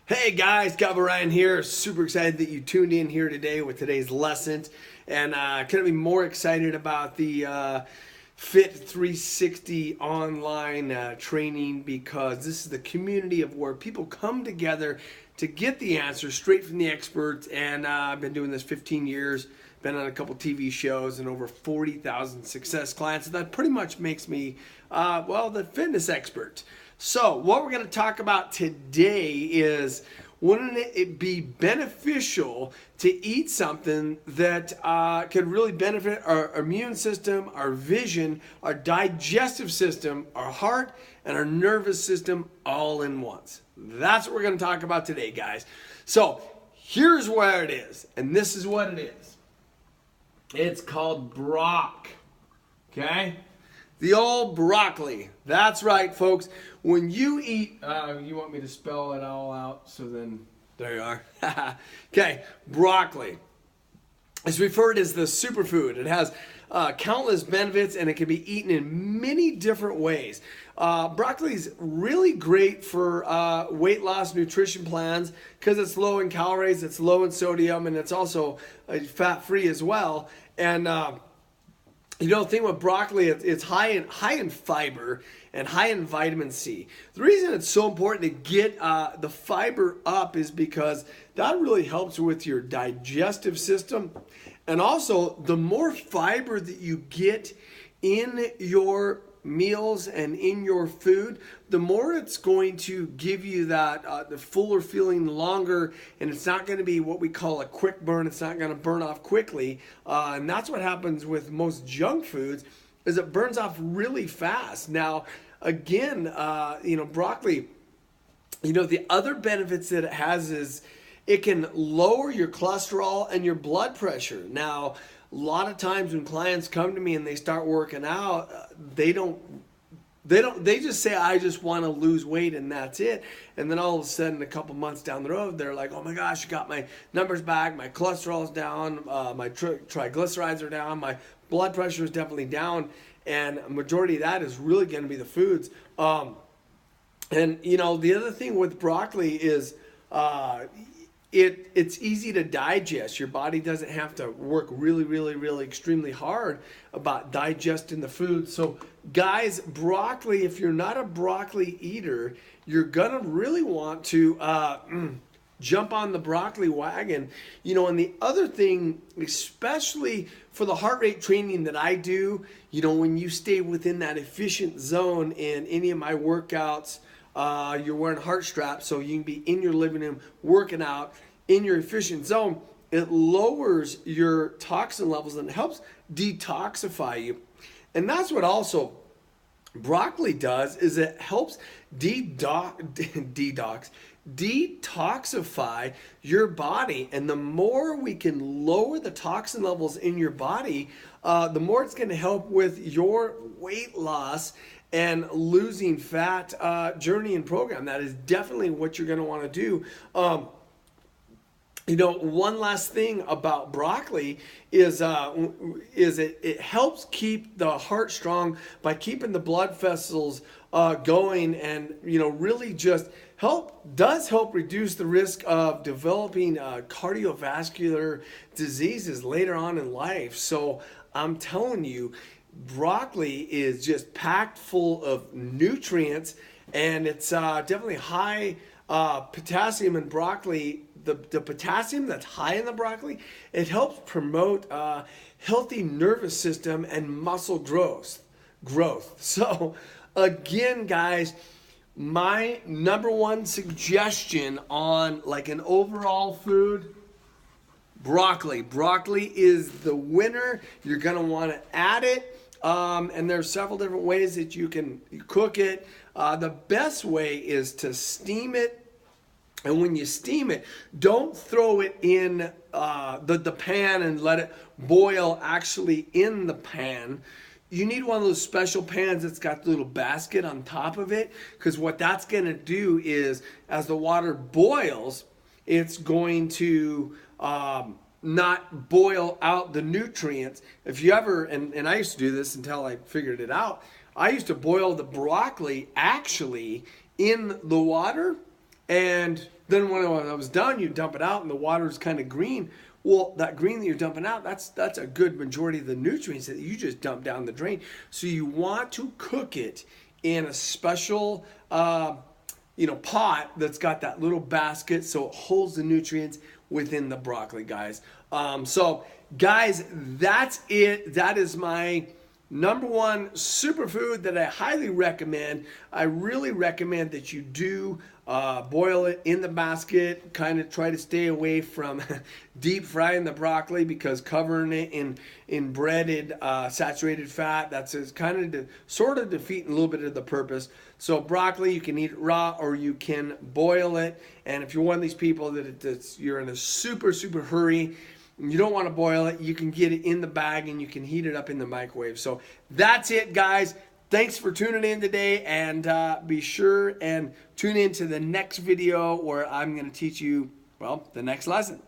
Hey guys, Cowboy Ryan here. Super excited that you tuned in here today with today's lesson, and couldn't be more excited about the Fit 360 online training because this is the community of where people come together to get the answers straight from the experts. And I've been doing this 15 years, been on a couple TV shows, and over 40,000 success clients. And that pretty much makes me, the fitness expert. So what we're going to talk about today is, wouldn't it be beneficial to eat something that could really benefit our immune system, our vision, our digestive system, our heart, and our nervous system all in once? That's what we're going to talk about today, guys. So here's where it is, and this is what it is. It's called Brock, okay? The old broccoli. That's right, folks. When you eat, you want me to spell it all out, so then there you are. Okay, broccoli. It's referred as the superfood. It has countless benefits, and it can be eaten in many different ways. Broccoli is really great for weight loss nutrition plans because it's low in calories, it's low in sodium, and it's also fat-free as well. And the thing with broccoli, it's high in fiber and high in vitamin C. The reason it's so important to get the fiber up is because that really helps with your digestive system. And also, the more fiber that you get in your meals and in your food, the more it's going to give you that the fuller feeling longer, and it's not going to be what we call a quick burn. It's not going to burn off quickly, and that's what happens with most junk foods, is it burns off really fast. Now again, broccoli, the other benefits that it has is it can lower your cholesterol and your blood pressure. Now, a lot of times when clients come to me and they start working out, they just say, I just want to lose weight and that's it. And then all of a sudden, a couple months down the road, they're like, oh my gosh, I got my numbers back, my cholesterol's down, my triglycerides are down, my blood pressure is definitely down. And a majority of that is really going to be the foods. The other thing with broccoli is, it's easy to digest. Your body doesn't have to work really extremely hard about digesting the food. So guys, broccoli, if you're not a broccoli eater, you're gonna really want to jump on the broccoli wagon. And the other thing, especially for the heart rate training that I do, when you stay within that efficient zone in any of my workouts, you're wearing heart straps, so you can be in your living room working out in your efficient zone. It lowers your toxin levels and helps detoxify you. And that's what also broccoli does, is it helps detoxify your body. And the more we can lower the toxin levels in your body, the more it's going to help with your weight loss and losing fat journey and program. That is definitely what you're going to want to do. One last thing about broccoli is it helps keep the heart strong by keeping the blood vessels going, and really just does help reduce the risk of developing cardiovascular diseases later on in life. So I'm telling you, broccoli is just packed full of nutrients, and it's definitely high potassium in broccoli. The potassium that's high in the broccoli, it helps promote healthy nervous system and muscle growth. So again, guys, my number one suggestion on like an overall food, broccoli. Broccoli is the winner. You're going to want to add it. And there's several different ways that you can cook it. The best way is to steam it. And when you steam it, don't throw it in the pan and let it boil actually in the pan. You need one of those special pans that's got the little basket on top of it, because what that's going to do is, as the water boils, it's going to not boil out the nutrients. If you ever, and I used to do this until I figured it out, I used to boil the broccoli actually in the water, and Then when I was done, you dump it out and the water's kind of green. Well, that green that you're dumping out, that's a good majority of the nutrients that you just dump down the drain. So you want to cook it in a special pot that's got that little basket so it holds the nutrients within the broccoli, guys. So guys, that's it. That is my number one superfood that I highly recommend. I really recommend that you do boil it in the basket. Kind of try to stay away from deep frying the broccoli, because covering it in breaded saturated fat, that's kind of sort of defeating a little bit of the purpose. So broccoli, you can eat it raw or you can boil it. And if you're one of these people that you're in a super hurry, you don't want to boil it, you can get it in the bag and you can heat it up in the microwave. So that's it, guys. Thanks for tuning in today, and be sure and tune in to the next video where I'm going to teach you, well, the next lesson.